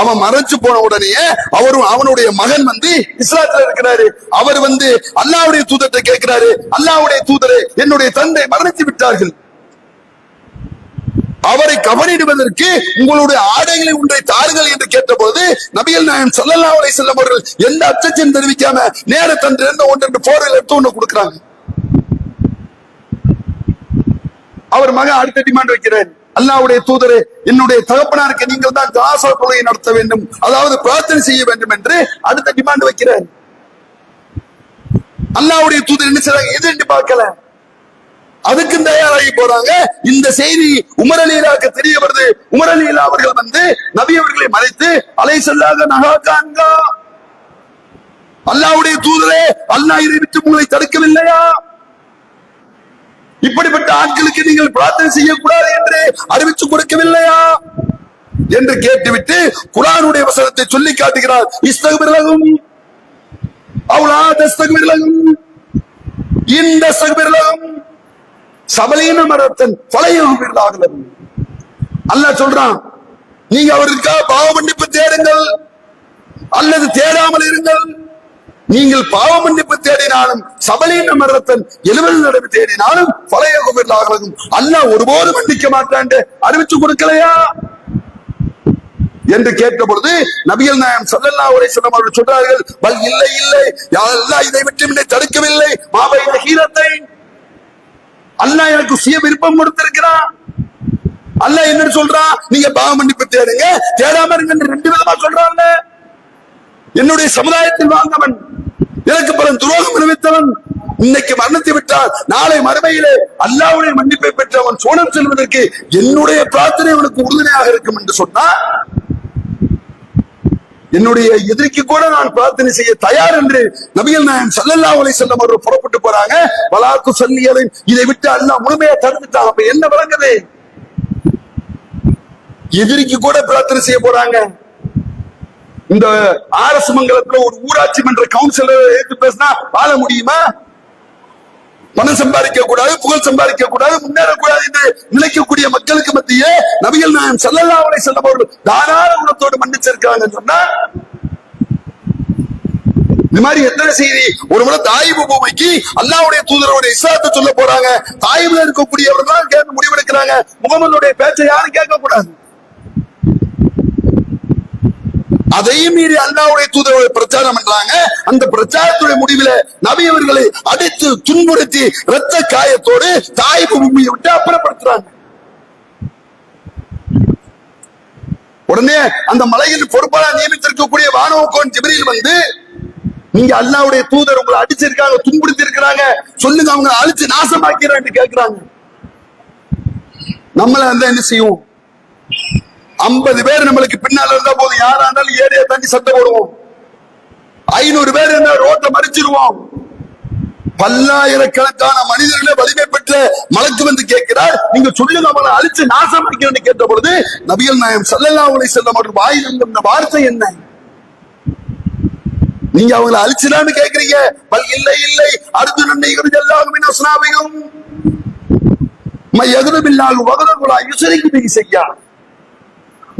அவன் மறைச்சு போன உடனே அவனுடைய மகன் இஸ்லாத்துல இருக்கிறாரு. அவர் அல்லாஹ்வுடைய தூதரை கேட்கிறாரு, அல்லாஹ்வுடைய தூதரே, என்னுடைய தந்தை மரணித்து விட்டார்கள், அவரை கவனிடுவதற்கு உங்களுடைய ஆடைகளை ஒன்றை தாருங்கள் என்று கேட்டபோது நபிகள் நாயகம் ஸல்லல்லாஹு அலைஹி வஸல்லம் அவர்கள் எந்த அச்சத்தையும் தெரிவிக்காம நேர தன்று ஒன்று போரில் எடுத்து ஒண்ணு கொடுக்கிறாங்க. அவர் மகன் அடுத்த டிமாண்ட் வைக்கிறார், அல்லாஹ்வுடைய தூதரே, என்னுடைய தகப்பனாருக்கு நீங்கள் தான் ஜனாஸா தொழுகை நடத்த வேண்டும், அதாவது பிரார்த்தனை செய்ய வேண்டும் என்று அடுத்த டிமாண்ட் வைக்கிறார். அல்லாஹ்வுடைய தூதர் என்ன செய்றாங்க? எது என்று பார்க்கல, அதுக்கு தயாராகி போறாங்க. இந்த செய்தி உமர் அலிலாக்கு தெரிய வருது. உமர் அலிலா அவர்கள் வந்து நபி அவர்களை மறைத்து அலை சொல்லாக நகாக்கான்கா, அல்லாஹ்வுடைய தூதரே, அல்லாஹ் இதை விட்டு உங்களை தடுக்கவில்லையா? இப்படிப்பட்ட ஆட்களுக்கு நீங்கள் பிரார்த்தனை செய்யக்கூடாது என்று அறிவித்து கொடுக்கவில்லையா என்று கேட்டுவிட்டு குர்ஆனுடைய வசனத்தை சொல்லி காட்டுகிறார். இஸ்தக்பிர் லஹும் அவுலா தஸ்தக்பிர் லஹும் இன் தஸ்தக்பிர் லஹும் சபலீன மரத்தன் ஃபலயக்பிர் லஹும். அல்லாஹ் சொல்றான், நீங்க அவருக்காக பாவ மன்னிப்பு தேடுங்கள் அல்லது தேடாமல் இருங்கள். நீங்கள் பாவ மன்னிப்பு தேடினாலும் சபலீன மரத்தன் 70 தடவை தேடினாலும் ஃபலயக்பிர் லஹும் அல்லாஹ் ஒருபோதும் மன்னிக்க மாட்டான் அறிவிச்சு கொடுக்கலையா என்று கேட்ட பொழுது நபிகள் நாயகம் ஸல்லல்லாஹு அலைஹி வஸல்லம் அவர்கள் சொல்றார்கள், பல் இல்லை இல்லை, யா அல்லாஹ் இதை விட்டு என்னை தடுக்கவில்லை. மாபைன ஹீரத்தை, அல்லாஹ் எனக்கு சுய விருப்பம் கொடுத்திருக்கிறான். அல்லாஹ் என்ன சொல்றான்? நீங்க பாவ மன்னிப்பு தேடுங்க, தேடாம இருங்க, ரெண்டு விதமா சொல்றாங்க. என்னுடைய சமுதாயத்தில் வாழ்ந்தவன், எனக்கு பல துரோகம் விளைவித்தவன், இன்னைக்கு மரணத்தை விட்டால் நாளை மறுமையிலே அல்லாஹ்வுடைய மன்னிப்பை பெற்று அவன் சோனம் செல்வதற்கு என்னுடைய பிரார்த்தனை அவனுக்கு உறுதுணையாக இருக்கும் என்று சொன்னா, என்னுடைய எதிரிக்கு கூட நான் பிரார்த்தனை செய்ய தயார் என்று நபிகள் நாயகம் ஸல்லல்லாஹு அலைஹி வஸல்லம் அவர்கள் புறப்பட்டு போறாங்க. வலாத்து சல்லியலை, இதை விட்டு அல்லாஹ் முழுமையா தடுத்துட்டான். அப்ப என்ன விளங்குது? எதிரிக்கு கூட பிரார்த்தனை செய்ய போறாங்க. இந்த ஆர்எஸ் மங்கலத்துல ஒரு ஊராட்சி மன்ற கவுன்சிலர் எடுத்து பேசினா வாழ முடியுமா? பணம் சம்பாதிக்க கூடாது, புகழ் சம்பாதிக்க கூடாது, முன்னேறக்கூடாது என்று நினைக்கக்கூடிய மக்களுக்கு மத்தியே நபிகள் நாயகம் ஸல்லல்லாஹு அலைஹி வஸல்லம் அவர்கள் தாராள குணத்தோடு மன்னிச்சிருக்காங்க சொன்னா, இந்த மாதிரி எத்தனை செய்தி. ஒரு முறை தாயிபு பூமிக்கு அல்லாஹ்வுடைய தூதருடைய இஸ்லாத்தை சொல்ல போறாங்க. தாயிபுல இருக்கக்கூடியவர்கள் தான் கேட்க முடிவெடுக்கிறாங்க. முகமதுடைய பேச்சை யாரும் கேட்க கூடாது. அதையும் மீறி அல்லாஹ்வுடைய தூதரை பிரச்சாரம் பண்றாங்க. அந்த பிரச்சாரத்துடைய முடிவில் நபி அவர்களை அடித்து துன்புறுத்தி இரத்த காயத்தோடு தாயிபு பூமியை விட்டு அப்புறப்படுத்துறாங்க. உடனே அந்த மலையில் பொறுப்பாளர் நியமித்திருக்கக்கூடிய வானவக்கோன் ஜிப்ரீல் வந்து, நீங்க அல்லாஹ்வுடைய தூதர் உங்களை அடிச்சிருக்காங்க, துன்புறுத்தி இருக்கிறாங்க, சொல்லுங்க, அவங்க அழிச்சு நாசமாக்கிறாங்க கேட்கிறாங்க. நம்மள வந்து என்ன செய்வோம்? 50 பேர் நம்மளுக்கு பின்னால இருந்தா போதும், யாரா இருந்தாலும் ஏரியா தாண்டி சண்டை போடுவோம். 500 பேர் இருந்தா ரோட்டை மறிச்சிருவோம். பல்லாயிரக்கணக்கான மனிதர்களே வலிமை பெற்ற மலக்கு வந்து கேட்கிறார், நீங்க சொல்லுங்க, அவங்களை அழிச்சு நாசமாக்கிறேன்னு கேட்ட பொழுது நபிகள் நாயகம் ஸல்லல்லாஹு அலைஹி வஸல்லம் அவர்கள் வாயில் இருந்த வார்த்தை என்ன? நீங்க அவங்களை அழிச்சுடான்னு கேட்கறீங்க. பல் இல்லை இல்லை, அர்ஜுனன் எல்லாரும் அஸ்னாபிகும் மையகுதுபில்லாஹு வகதகுலா யுஸ்ரிகு பிஹி செய்யா.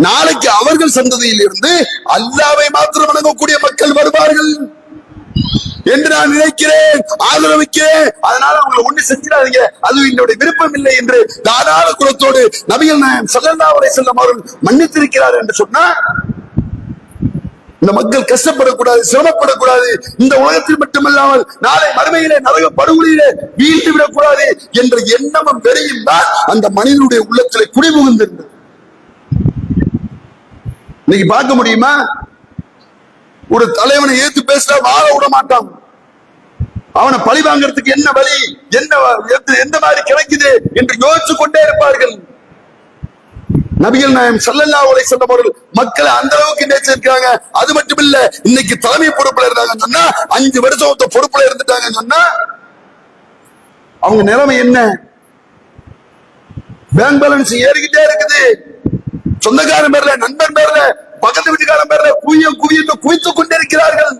நாளைக்கு அவர்கள் சந்ததியில் இருந்து அல்லாஹ்வை மாத்திரம் வணங்கக்கூடிய மக்கள் வருவார்கள் என்று நான் நினைக்கிறேன், ஆதரவிக்கிறேன். அதனால அவங்களை ஒண்ணு செஞ்சிடாதீங்க, அது என்னுடைய விருப்பம் இல்லை என்று தாராள குலத்தோடு நபிகள் நாயகம் ஸல்லல்லாஹு அலைஹி வஸல்லம் அவர்கள் மன்னித்திருக்கிறார் என்று சொன்னா, இந்த மக்கள் கஷ்டப்படக்கூடாது, சிரமப்படக்கூடாது, இந்த உலகத்தில் மட்டுமல்லாமல் நாளை மறுமையிலே நரக படுகொலியிலே வீழ்ந்து விடக்கூடாது என்ற எண்ணமும் வெறியும் தான் அந்த மனிதனுடைய உள்ளத்திலே குடிபுகுந்திருந்தது. இன்னைக்கு பார்க்க முடியுமா? ஒரு தலைவனை ஏத்து பேசினா வாழ விட மாட்டான். அவனை பழி வாங்கறதுக்கு என்ன வழி, எந்த மாதிரி கிடைக்குது என்று யோசிச்சு கொண்டே இருப்பார்கள். நபிகள் நாயகம் ஸல்லல்லாஹு அலைஹி வஸல்லம் அவர்கள் மக்களை அந்த அளவுக்கு நேசிச்சிருக்காங்க. அது மட்டும் இல்ல, இன்னைக்கு தலைமை பொறுப்புல இருந்தாங்கன்னு சொன்னா, 5 வருஷம் பொறுப்புல இருந்துட்டாங்கன்னு சொன்னா, அவங்க நிலைமை என்ன? பேங்க் பேலன்ஸ் ஏறிக்கிட்டே இருக்குது. சொந்தக்காரன் பேர்ல, நண்பன் பேர்ல, பக்கத்து வீட்டுக்காரன் பேர்ல குவித்துக் கொண்டிருக்கிறார்கள்.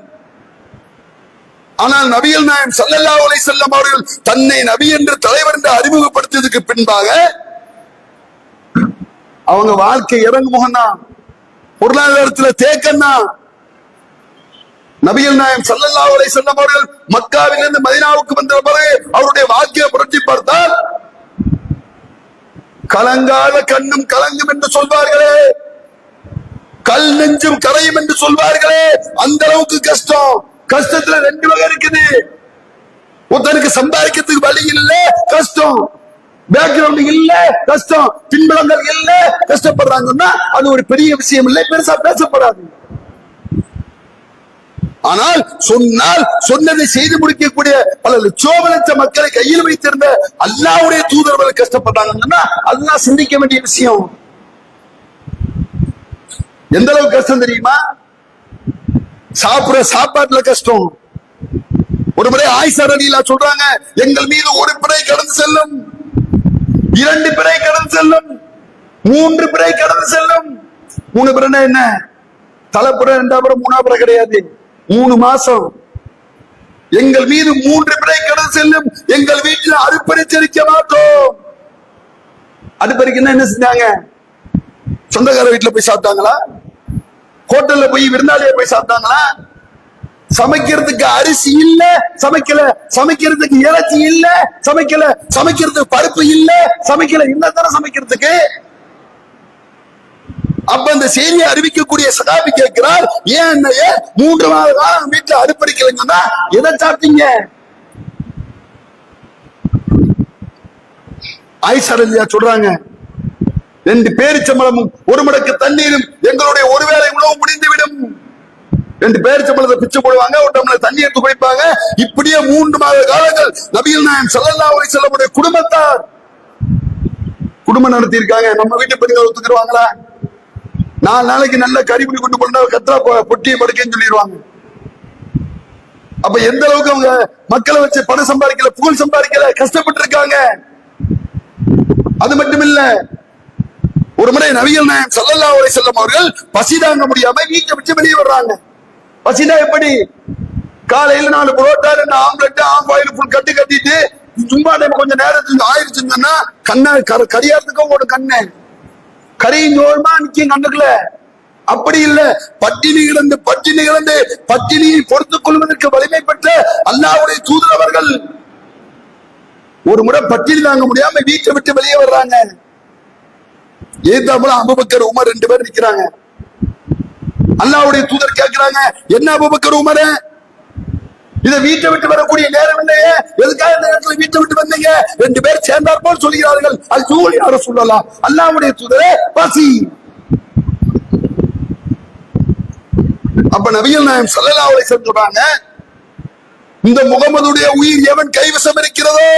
ஆனால் நபிகள் நாயகம் ஸல்லல்லாஹு அலைஹி வஸல்லம் அவர்கள் தன்னை நபி என்று தலைவர் என்று அறிமுகப்படுத்தியதுக்கு பின்பாக அவங்க வாழ்க்கை இறங்குமுகன்னா, பொருளாதாரத்தில் தேக்கன்னா. நபிகள் நாயகம் ஸல்லல்லாஹு அலைஹி வஸல்லம் அவர்கள் மக்காவிலிருந்து மதீனாவுக்கு வந்த பிறகு அவருடைய வாழ்க்கையை புரட்டி பார்த்தால், கலங்காத கண்ணும் கலங்கும் என்று சொல்வார்களே, கல் நெஞ்சும் கரையும் என்று சொல்வார்களே, அந்த அளவுக்கு கஷ்டம். கஷ்டத்துல 2 வகை இருக்குது. ஒருத்தனுக்கு சம்பாதிக்கிறதுக்கு வழி இல்ல, கஷ்டம். பேக்ரவுண்ட் இல்ல கஷ்டம், பின்புலங்கள் இல்ல கஷ்டப்படுறாங்கன்னா அது ஒரு பெரிய விஷயம் இல்லை, பெருசா பேசப்படாது. ஆனால் சொன்னால் சொன்னதை செய்து முடிக்கக்கூடிய பல லட்சோபலட்ச மக்களை கையில் வைத்திருந்த அல்லாஹ்வுடைய தூதர்கள் கஷ்டப்பட்டாங்கன்னா அதுதான் சிந்திக்க வேண்டிய விஷயம். எந்த அளவுக்கு கஷ்டம் தெரியுமா? சாப்பிடுற சாப்பாட்டுல கஷ்டம். ஒரு முறை ஆயிஷா ரலியல்லாஹு சொல்றாங்க, எங்கள் மீது ஒரு பிறை கடந்து செல்லும், 2 பிறை கடந்து செல்லும், 3 பிறை கடந்து செல்லும். 3 பிறைனா என்ன? தலைப்புற, 2ஆம் பிறை, 3ஆம் பிறை கிடையாது. 3 மாசம் எங்கள் மீது 3 பிறை கடந்து செல்லும். எங்கள் வீட்டில் அடுப்பறிச்சிருக்க மாட்டோம். அடுப்பறிக்கன்னா என்ன செஞ்சாங்க? சொந்தக்கார வீட்டுல போய் சாப்பிட்டாங்களா? ஹோட்டல்ல போய் விருந்தாளிய போய் சாப்பிட்டாங்களா? சமைக்கிறதுக்கு அரிசி இல்ல, சமைக்கல. சமைக்கிறதுக்கு இறைச்சி இல்ல, சமைக்கல. சமைக்கிறதுக்கு பருப்பு இல்ல, சமைக்கல. என்னத்தான சமைக்கிறதுக்கு? அப்ப அந்த செய்தியை அறிவிக்கக்கூடிய சகாபி கேட்கிறார், ஏன் என்னையே 3 மாத காலம் வீட்டுல அடுப்பறிக்கலைங்கன்னா எதை சாப்பிட்டீங்க? ஆயிஷா ரலியல்லாஹு சொல்றாங்க, 2 பேரிச்சம்பழமும் 1 மடக்கு தண்ணீரும் எங்களுடைய ஒருவேளை உணவு முடிந்துவிடும். 2 பேரிச்சம்பழத்தை பிச்சு போடுவாங்க, 1 டம்ளர் தண்ணி எடுத்து குடிப்பாங்க. இப்படியே 3 மாத காலங்கள் நபிகள் நாயகம் ஸல்லல்லாஹு அலைஹி வஸல்லம் குடும்பத்தார் குடும்பம் நடத்தி இருக்காங்க. நம்ம வீட்டு பெண்கள் ஒத்துக்குவாங்களா? 4 நாளைக்கு நல்ல கறிபுடி கொண்டு போனா கத்ரா பொட்டியை படுக்கன்னு சொல்லிடுவாங்க. அப்ப எந்த அளவுக்கு அவங்க மக்களை வச்சு பணம் சம்பாதிக்கல, புகழ் சம்பாதிக்கல, கஷ்டப்பட்டு இருக்காங்க. அது மட்டும் இல்ல, ஒரு முறை நபிகள் நாயகம் ஸல்லல்லாஹு அலைஹி வஸல்லம் அவர்கள் பசி தாங்க முடியாம வீட்டை விட்டு வெளியே வர்றாங்க. பசினா எப்படி? காலையில 4 parotta, 2 omelette, half boil full கட்டிட்டு சும்மா கொஞ்சம் நேரத்துக்கு ஆயிடுச்சுன்னா கண்ணை கரியாரத்துக்கும் ஒரு கண்ணு கரையும் ஜோரமா நிச்சயம் கண்டுக்கல. அப்படி இல்ல, பட்டினி கிடந்து பட்டினியை பொறுத்துக் கொள்வதற்கு வலிமை பெற்ற அல்லாஹ்வுடைய தூதர் அவர்கள் ஒரு முறை பட்டினி தாங்க முடியாம வீட்டை விட்டு வெளியே வர்றாங்க. ஏதாப்புல அபூபக்கர், உமர் 2 பேர் நிக்கிறாங்க. அல்லாஹ்வுடைய தூதர் கேட்கிறாங்க, என்ன அபூபக்கர், உமர், இதை வீட்டை விட்டு வரக்கூடிய நேரம் இல்லையே, எதுக்காக இந்த நேரத்தில் வீட்டை விட்டு வந்தீங்க? 2 பேர் சேர்ந்தார் போல் சொல்கிறார்கள். அது ஜூலி யார சொல்லலாம். அல்லாஹ்வுடைய தூதரே, பசி. அப்ப நபிகள் நாயகம் ஸல்லல்லாஹு அலைஹி வஸல்லம் சொல்றாங்க, இந்த முகமதுடைய உயிர் எவன் கைவசம் இருக்கிறதோ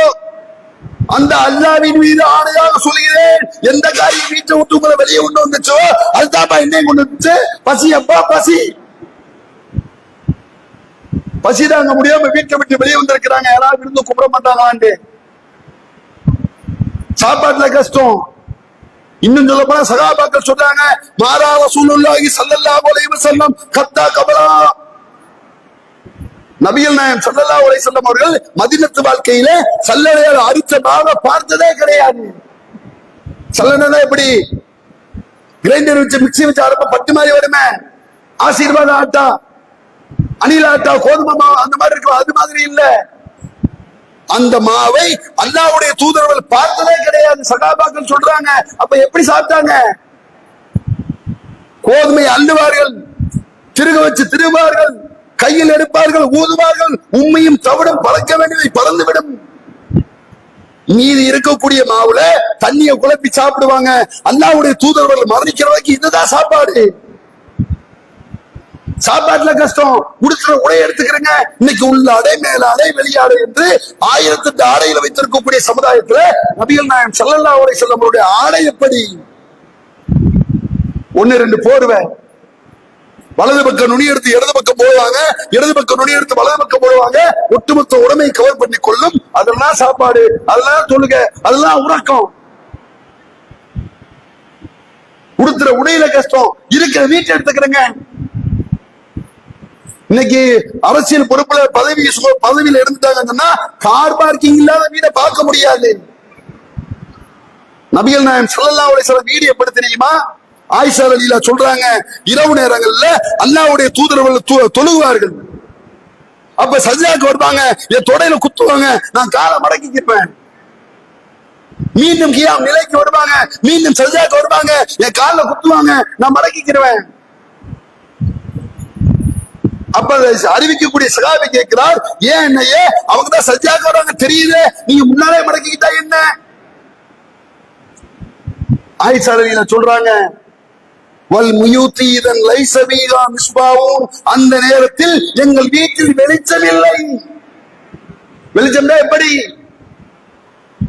அந்த அல்லாஹ்வின் மீது ஆணையாக சொல்கிறேன், எந்த காரியம் வீட்டை விட்டு உங்களை வெளியே கொண்டு வந்துச்சோ அதுதான்ப்பா என்னையும் கொண்டு வந்துச்சு. பசி, அப்பா பசி. பசி தாங்க முடியாம வீட்டை விட்டு வெளியே வந்திருக்கிறாங்க. யாராவது இருந்து கூப்பிட மாட்டாங்களான்ட்டு. சாப்பாட்டுல கஷ்டம். இன்னும் சொல்ல போனா சகாபாக்கள் சொல்றாங்க, மாரா ரசூலுல்லாஹி ஸல்லல்லாஹு அலைஹி வஸல்லம் கத்தா கபலா. நபிகள் நாயகம் ஸல்லல்லாஹு அலைஹி வஸல்லம் அவர்கள் மதீனத்து வாழ்க்கையில சல்லடையால் அரிச்ச நாவை பார்த்ததே கிடையாது. சல்லடைனா எப்படி? கிரைண்டர் வச்சு மிக்ஸி வச்சு அரைப்ப பட்டு மாதிரி வருமே, ஆசீர்வாத ஆட்டா, அணில் ஆட்டா, கோதுமை மாவு அந்த மாதிரி இருக்கும். அது மாதிரி இல்ல. அந்த மாவை அல்லாஹ்வுடைய தூதர்கள் பார்த்ததே கிடையாது. சகாபாக்கள் சொல்றாங்க, அப்ப எப்படி சாப்பிட்டாங்க? கோதுமை அள்ளுவார்கள், திருக வச்சு திருவார்கள், கையில் எடுப்பார்கள், ஊதுவார்கள். உண்மையும் தவிடும் பழக்க வேண்டியதை பறந்துவிடும். மீதி இருக்கக்கூடிய மாவுல தண்ணியை குழப்பி சாப்பிடுவாங்க. அல்லாஹ்வுடைய தூதர்கள் மரணிக்கிற வரைக்கும் இதுதான் சாப்பாடு. சாப்பாட்டுல கஷ்டம். உடுக்கிற உடை எடுத்துக்கிறேங்க, இன்னைக்கு உள்ள ஆடை, மேல ஆடை, வெளியாடை என்று 1008 ஆடைகளை வைத்திருக்கக்கூடிய சமுதாயத்துல நபிகள் நாயகம் ஸல்லல்லாஹு அலைஹி வஸல்லம் அவருடைய ஆடை எப்படி? 1-2 போடுவே, வலது பக்கம் நுனி எடுத்து இடது பக்கம் போடுவாங்க, இடது பக்கம் நுனி எடுத்து வலது பக்கம் போடுவாங்க. ஒட்டுமொத்த உடமை கவர் பண்ணி கொள்ளும். அதெல்லாம் சாப்பாடு, அதெல்லாம் தொழுகை, அதெல்லாம் உறக்கம். உடுத்துற உடையில கஷ்டம். இருக்கிற வீட்டை எடுத்துக்கிறேங்க. இன்னைக்கு அரசியல் பொறுப்புல பதவியில இருந்துட்டாங்கன்னா கார் பார்க்கிங் இல்லாத வீடை பார்க்க முடியாது. நபிகள் நாயகம் ஸல்லல்லாஹு அலைஹி வஸல்லம் வீடு எப்படி தெரியுமா? ஆயிஷா ரலியல்லாஹு சொல்றாங்க, இரவு நேரங்கள்ல அல்லாஹ்வுடைய தூதர்கள் தொழுவார்கள். அப்ப சஜ்ஜாக்கு வருவாங்க, என் தொடையில குத்துவாங்க, நான் காலை மடக்கிக்கிறேன். மீண்டும் கியாம் நிலைக்கு வருவாங்க, மீண்டும் சஜ்ஜாக்கு வருவாங்க, என் காலை குத்துவாங்க, நான் மடக்கிக்கிறேன். அப்ப அறிவிக்கக்கூடிய சகாபி கேட்கிறார், ஏன் என்னையே அவங்க தான் சஜ்ஜாக்கு வராங்க தெரியுது, நீங்க முன்னாலே மடக்கிக்கிட்டா என்ன? ஆயிஷா ரலியல்லாஹு சொல்றாங்க, வல் முயூத்தீதன் லைஸ ஃபீஹா மிஸ்பாஹுன், அந்த நேரத்தில் எங்கள் வீட்டில் வெளிச்சம் இல்லை. வெளிச்சம்னா எப்படி?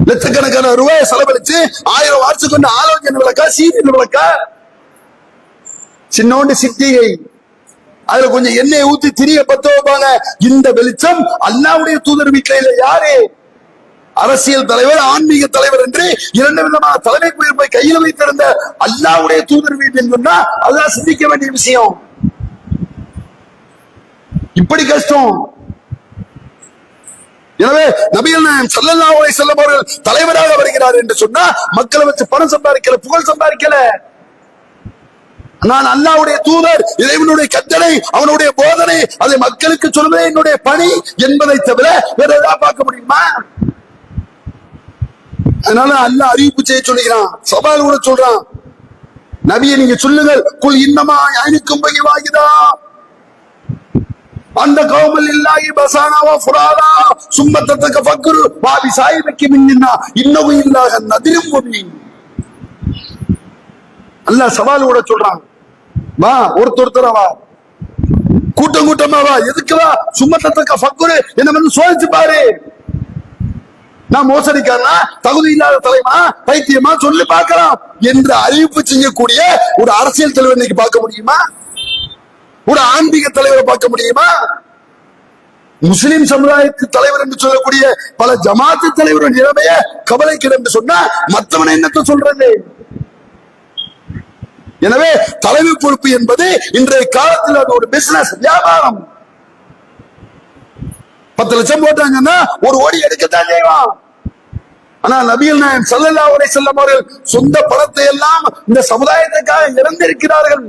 லட்சக்கணக்கான ரூபாய் செலவழிச்சு 1000 வாட்ஸ் கொண்டு ஆலோசனை விளக்கா, சீரியல் விளக்கா, சின்னோண்டு சிட்டிகை, அதுல கொஞ்சம் எண்ணெயை ஊத்தி திரிய பத்த வைப்பாங்க. இந்த வெளிச்சம் அல்லாஹ்வுடைய தூதர் வீட்டில இல்ல. யாரு? அரசியல் தலைவர், ஆன்மீக தலைவர் என்று 2 விதமான தலைமை பொறுப்பை கையில் வைத்திருந்த அல்லாஹ்வுடைய தூதர் வீட்டில் சொன்னா அல்லாஹ் சிந்திக்க வேண்டிய விஷயம். இப்படி கஷ்டம். எனவே நபிகள் நாயகம் ஸல்லல்லாஹு அலைஹி வஸல்லம் அவர்கள் தலைவராக வருகிறார் என்று சொன்னா மக்களை வச்சு பணம் சம்பாதிக்கல, புகழ் சம்பாதிக்கல. நான் அல்லாஹ்வுடைய தூதர், இறைவனுடைய கட்டளை, அவனுடைய போதனை, அதை மக்களுக்கு சொல்வதே என்னுடைய பணி என்பதை தவிர வேற ஏதாவது பார்க்க முடியுமா? அதனால அல்லாஹ் அறிவிப்பு செய்ய சொல்லுகிறான், சவால் கூட சொல்றான், நபியை நீங்க சொல்லுங்கள், குல் இன்னமா யஅனிக்கும் பகிவாகிதா அந்த கௌமல் இல்லாஹி பசானாவா ஃபுராதா சும்மத்தக ஃபக்ரு வாபி சாயிபக்கி மின்னினா இன்னஹு இல்லாஹ நதிரும் முபீன். அல்லாஹ் சவால் கூட சொல்றான், வா ஒருத்தரா வா, கூட்டம் கூட்டமா வா, எதுக்கு வா? சும்மத்தக ஃபக்ரு, என்ன வந்து சோதிச்சு பாரு. நான் மோசடிக்காரனா, தகுதி இல்லாத தலைமா, பைத்தியமா சொல்லி பார்க்கலாம் என்று அறிவிப்பு செய்யக்கூடிய ஒரு அரசியல் தலைவர் இன்னைக்கு பார்க்க முடியுமா? ஒரு ஆன்மீக தலைவரை பார்க்க முடியுமா? முஸ்லிம் சமுதாயத்து தலைவர் என்று சொல்லக்கூடிய பல ஜமாத்து தலைவர்கள் நிலைமைய கவலைக்கிடம் என்று சொன்னா மற்றவனை என்னத்தை சொல்றது? எனவே தலைமை பொறுப்பு என்பது இன்றைய காலத்தில் அது ஒரு பிசினஸ், வியாபாரம். 10 லட்சம் போட்டாங்கன்னா 1 கோடி எடுக்கத்தான் செய்வான். ஆனா நபிகள் நாயகம் ஸல்லல்லாஹு அலைஹி வஸல்லம் அவர்கள் சொந்த பணத்தை எல்லாம் இந்த சமுதாயத்துக்காக இழந்திருக்கிறார்கள்.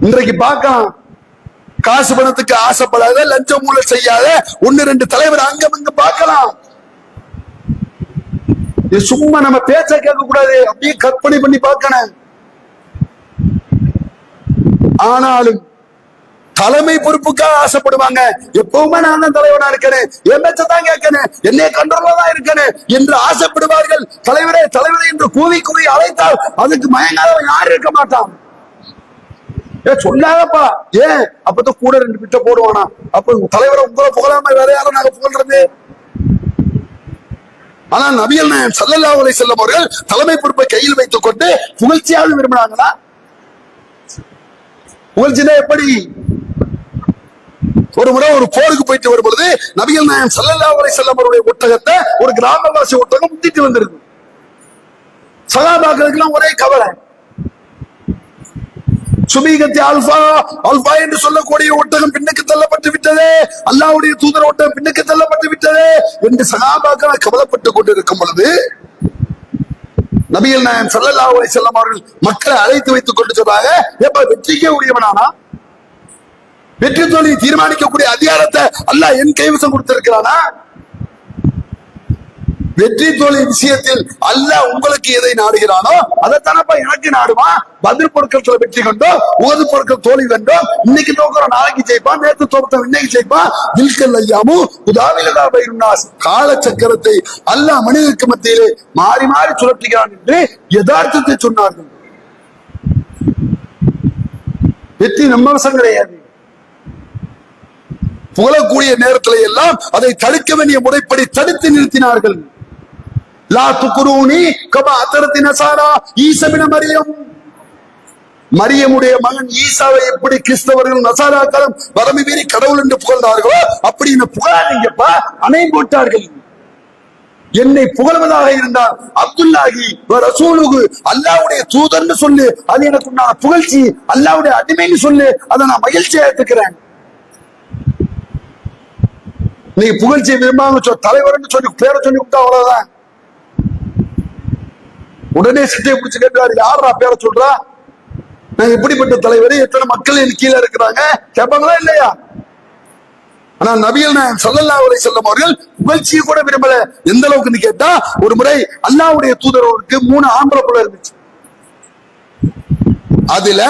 இன்றைக்கு பார்க்கலாம், காசு பணத்துக்கு ஆசைப்படாத, லஞ்சம் ஊழல் செய்யாத 1-2 தலைவர் அங்க பார்க்கலாம். சும்மா நம்ம பேச்ச கேட்க கூடாது, அப்படியே கற்பனை பண்ணி பார்க்கணும். ஆனாலும் தலைமை பொறுப்புக்காக ஆசைப்படுவாங்க. எப்பவுமே நான் தான் தலைவனா இருக்கேன், என் பேச்சதான் கேட்கணும், என்னைய கண்ட்ரோலா தான் இருக்கணும் என்று ஆசைப்படுவார்கள். தலைவரே தலைவரே என்று கூவி கூவி அழைத்தால் அதுக்கு மயங்காதவன் யாரும் இருக்க மாட்டான். சொல்லாதப்பா, ஏன் அப்பதான் கூட 2 பிட்ட போடுவானா? அப்ப தலைவரை உங்களை புகழாம வேற யாரும் நாங்க புகழ்றது? ஆனா நபிகள் நாயகம் ஸல்லல்லாஹு அலைஹி வஸல்லம் அவர்கள் தலைமை பொறுப்பை கையில் வைத்துக் கொண்டு புகழ்ச்சியாக விரும்பினாங்களா? புகழ்ச்சினா எப்படி? ஒரு முறை ஒரு போருக்கு போயிட்டு வரும் பொழுது நபிகள் நாயகம் ஸல்லல்லாஹு அலைஹி வஸல்லம் அவருடைய ஒட்டகத்தை ஒரு கிராமவாசி ஒட்டகம் முந்திட்டு வந்திருக்கு. சஹாபாக்களுக்கு எல்லாம் ஒரே கவலை. சுபீகத்தி அல்பா அல்பா என்று சொல்லக்கூடிய ஒட்டகம் பின்னுக்கு தள்ளப்பட்டு விட்டது, அல்லாஹ்வுடைய தூதர் ஒட்டகம் பின்னுக்கு தள்ளப்பட்டு விட்டது என்று சஹாபாக்கள் கவலைப்பட்டுக் கொண்டிருக்கும் பொழுது நபிகள் நாயகம் ஸல்லல்லாஹு அலைஹி வஸல்லம் அவர்கள் மக்களை அழைத்து வைத்துக் கொண்டு சொல்றாங்க, எப்ப வெற்றிக்கே உரியவனானா, வெற்றி தோல்வி தீர்மானிக்கக்கூடிய அதிகாரத்தை அல்லாஹ் என் கைவசம் கொடுத்திருக்கிறானா? வெற்றி தோல்வி விஷயத்தில் அல்லாஹ் உங்களுக்கு எதை நாடுகிறானோ அதைத்தானப்பா எனக்கு நாடுவான். பதில் பொருட்கள் வெற்றி கண்டோம், உகது பொருட்கள் தோல்வி கண்டோம். இன்னைக்கு தோக்குறோம், நாளைக்கு ஜெயிப்பான், நேற்று தோற்றோம், இன்னைக்கு ஜெயிப்பான். தில்கல் ஐயாமு உதாவிலதா பைருன்னாஸ், கால சக்கரத்தை அல்லாஹ் மனிதனுக்கு மத்தியிலே மாறி மாறி சுழற்றுகிறான் என்று யதார்த்தத்தை சொன்னார்கள். வெற்றி நம்ம வசம் கிடையாது. புகழக்கூடிய நேரத்தில் எல்லாம் அதை தடுக்க வேண்டிய முறைப்படி தடுத்து நிறுத்தினார்கள். லா துக்ரூனி கமா அதரத்தி நஸாரா ஈசா இப்னு மரியம், மரியமுடைய மகன் ஈசாவை எப்படி கிறிஸ்தவர்கள் நஸாராக்களும் வரம்பு மீறி கடவுள் என்று புகழ்ந்தார்களோ அப்படி என்ன புகழாதீங்கப்பா, அணை போட்டார்கள். என்னை புகழ்வதாக இருந்தால் அப்துல்லாஹி ரசூலுஹு, அல்லாஹ்வுடைய தூதர்னு சொல்லு, அது எனக்கு நான் புகழ்ச்சி. அல்லாஹ்வுடைய அடிமைன்னு சொல்லு, அதை நான் மகிழ்ச்சியா எடுத்துக்கிறேன். நீ புகழ்ச்சியை விரும்பாம தலைவர் சொல்லி பேரை சொல்லி விட்டா அவ்வளவுதான். உடனே சிட்டையை பிடிச்சு கேட்கிறாரு, யாரா பேரை சொல்றா? நான் எப்படிப்பட்ட தலைவர், எத்தனை மக்கள் என் கீழே இருக்கிறாங்க கேட்பாங்களா இல்லையா? ஆனா நபிகள் நாயகம் ஸல்லல்லாஹு அலைஹி வஸல்லம் அவர்கள் புகழ்ச்சியை கூட விரும்பல. எந்த அளவுக்குன்னு கேட்டா, ஒரு முறை அல்லாஹ்வுடைய தூதருக்கு 3 ஆம்பளை பிள்ளை இருந்துச்சு. அதுல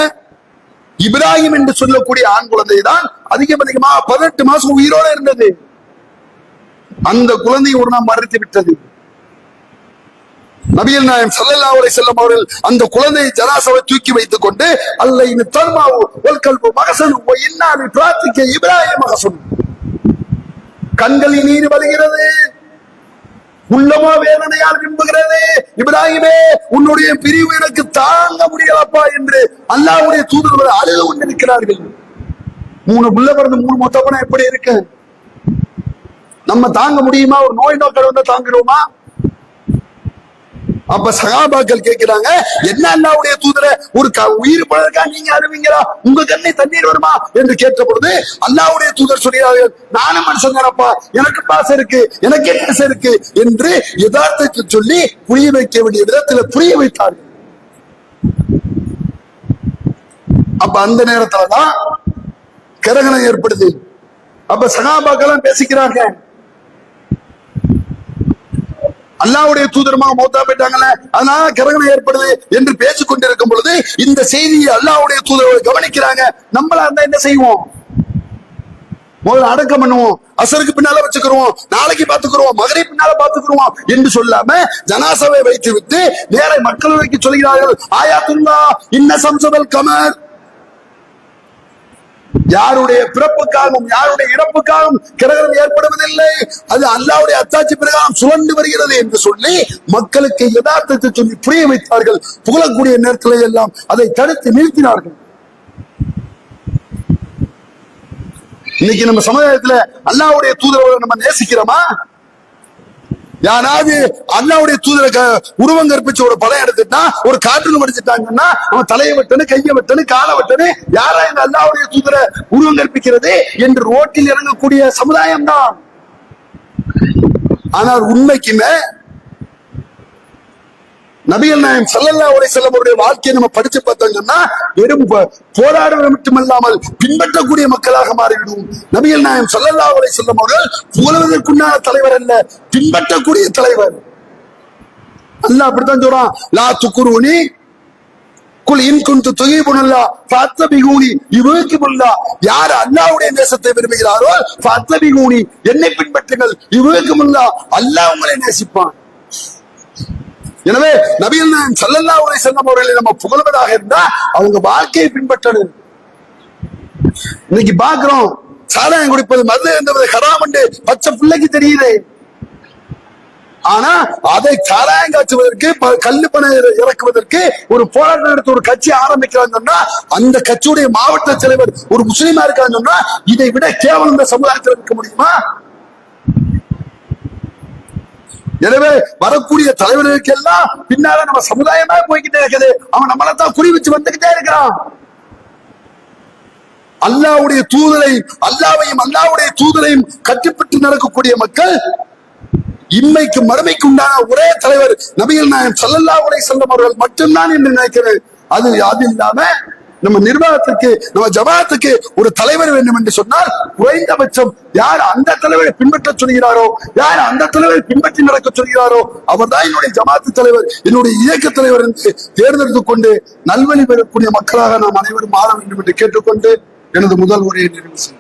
இப்ராஹிம் என்று சொல்லக்கூடிய ஆண் குழந்தை தான் அதிகமா 18 மாசம் உயிரோட இருந்தது. அந்த குழந்தை ஒரு நாள் மறைத்து விட்டது. நபிகள் நாயகம் ஸல்லல்லாஹு அலைஹி வஸல்லம் அவர்கள் அந்த குழந்தை ஜனாசாவை தூக்கி வைத்துக் கொண்டு அல்லைன் தர்மாவு வல் கல்பு மகசன் வ இன்னாலி பிராத்திக்க இப்ராஹிம் மகசன், கண்களில் நீர் வழிகிறது, உள்ளமோ வேதனையால் விரும்புகிறது, இப்ராஹிமே உன்னுடைய பிரிவு எனக்கு தாங்க முடியலப்பா என்று அல்லாஹ்வுடைய தூதர்கள் அழுது கொண்டிருக்கிறார்கள். 3 புள்ள பிறந்து 3 மொத்தப்பனா எப்படி இருக்கு? நம்ம தாங்க முடியுமா? ஒரு நோய் நோக்கல் வந்தா தாங்கிடுவோமா? அப்ப சகாபாக்கள் கேட்கிறாங்க, என்ன அல்லாஹ்வுடைய தூதரே, ஒரு உயிர் பழக்கா நீங்க அழுவீங்களா? உங்க கண்ணை தண்ணீர் வருமா என்று கேட்ட பொழுது அல்லாஹ்வுடைய தூதர் சொல்கிறார்கள், நானும் மனுஷன் தானப்பா, எனக்கு பாசம் இருக்கு, எனக்கு நேசம் இருக்கு என்று யதார்த்தத்தை சொல்லி புரிய வைக்க வேண்டிய விதத்தில் புரிய வைத்தார்கள். அப்ப அந்த நேரத்துலதான் கிரகணம் ஏற்படுது. அப்ப சகாபாக்கள் பேசிக்கிறாங்க, அல்லாஹ்வுடைய தூதரமாக மௌத்தா போயிட்டாங்கல்ல, அதனால கிரகணம் ஏற்படுது என்று பேசிக் கொண்டிருக்கும் பொழுது இந்த செய்தியை அல்லாஹ்வுடைய தூதர்கள் கவனிக்கிறாங்க. நம்மளா இருந்தா என்ன செய்வோம்? முதல்ல அடக்கம் பண்ணுவோம், அசருக்கு பின்னால வச்சுக்கிறோம், நாளைக்கு பாத்துக்கிறோம், மகரிப் பின்னால பாத்துக்கிறோம் என்று சொல்லாம ஜனாசாவை வைத்து விட்டு நேர மக்களுக்கு சொல்கிறார்கள், ஆயாத்துல்லா இன்ன சம்சதல் கமர், யாருடைய பிறப்புக்காகவும் யாருடைய இறப்புக்காகவும் கிரகணம் ஏற்படுவதில்லை, அது அல்லாஹ்வுடைய அத்தாட்சி பிரகாரம் சுழண்டு வருகிறது என்று சொல்லி மக்களுக்கு யதார்த்தத்தை சொல்லி புரிய வைத்தார்கள். புகழக்கூடிய நேரத்தில் எல்லாம் அதை தடுத்து நிறுத்தினார்கள். இன்னைக்கு நம்ம சமுதாயத்துல அல்லாஹ்வுடைய தூதரை நம்ம நேசிக்கிறோமா? யாராவது அல்லாஹ்வுடைய தூதரை உருவம் கற்பிச்சு ஒரு படம் எடுத்துட்டா, ஒரு கார்ட்டூன் படிச்சுட்டாங்கன்னா அவன் தலையை வெட்டனு, கையை வெட்டனு, காலை வெட்டனு, யாரா இந்த அல்லாஹ்வுடைய தூதரை உருவம் கற்பிக்கிறது என்று ரோட்டில் இறங்கக்கூடிய சமுதாயம் தான். ஆனால் உண்மைக்குமே நபிகள் நாயகம் ஸல்லல்லாஹு அலைஹி வஸல்லம் அவருடைய வாழ்க்கையை நம்ம படிச்சு பார்த்தோம்னா வெறும் போராடுவது மட்டுமல்லாமல் பின்பற்றக்கூடிய மக்களாக மாறிவிடும். நபிகள் நாயகம் ஸல்லல்லாஹு அலைஹி வஸல்லம் அவர்கள் புகழுவதற்குண்டான தலைவர் அல்ல, பின்பற்றக்கூடிய தலைவர். அல்லாஹ் அப்படித்தான் சொல்றான், லா துக்குருனி குல் இன் குன்து துஹிபுனல்லாஹ் ஃபத்தபிஊனி யுஹிபுல்லாஹ், யார் அல்லாஹ்வுடைய நேசத்தை விரும்புகிறாரோ ஃபத்தபிஊனி, என்னை பின்பற்றுங்கள், யுஹிபுல்லாஹ், அல்லாஹ் உங்களை நேசிப்பான். எனவே நபிகள் நாயகம் ஸல்லல்லாஹு அலைஹி வஸல்லம் அவர்களை நம்ம புகழ்வதாக இருந்தா அவங்க வாழ்க்கையை பின்பற்றணும். இன்னைக்கு பாக்குறோம், சாராயம் குடிப்பது மது என்பது ஹராம் என்று பச்சை பிள்ளைக்கு தெரியுது. ஆனா அதை சாராயம் காய்ச்சுவதற்கு, கல்லு பணம் இறக்குவதற்கு ஒரு போராட்டம் எடுத்து ஒரு கட்சி ஆரம்பிக்கிறாங்கன்னா அந்த கட்சியுடைய மாவட்ட தலைவர் ஒரு முஸ்லீமா இருக்காங்கன்னா இதை விட கேவலம் இந்த சமுதாயத்தில் இருக்க முடியுமா? எனவே வரக்கூடிய தலைவர்களுக்கு எல்லாம் பின்னால நம்ம சமுதாயமா போய்கிட்டே இருக்குது. அவன் நம்மளத்தான் குறி வச்சு வந்துகிட்டே இருக்கிறான். அல்லாஹ்வுடைய தூதரை, அல்லாஹ்வையும் அல்லாஹ்வுடைய தூதரையும் கட்டுப்பட்டு நடக்கக்கூடிய மக்கள் இம்மைக்கு மறுமைக்கு உண்டான ஒரே தலைவர் நபிகள் நாயகம் ஸல்லல்லாஹு அலைஹி வஸல்லம் அவர்கள் மட்டும்தான் என்று நினைக்கிறேன். அது இல்லாம நம்ம நிர்வாகத்துக்கு, நம்ம ஜமாத்துக்கு ஒரு தலைவர் வேண்டும் என்று சொன்னால் குறைந்தபட்சம் யார் அந்த தலைவரை பின்பற்ற சொல்கிறாரோ, யார் அந்த தலைவரை பின்பற்றி நடக்க சொல்கிறாரோ அவர் தான் என்னுடைய ஜமாத்து தலைவர், என்னுடைய இயக்க தலைவர் என்று தேர்ந்தெடுத்துக் கொண்டு நல்வழி பெறக்கூடிய மக்களாக நாம் அனைவரும் மாற வேண்டும் என்று கேட்டுக்கொண்டு எனது முதல் உரையை நிறைவு செய்கிறேன்.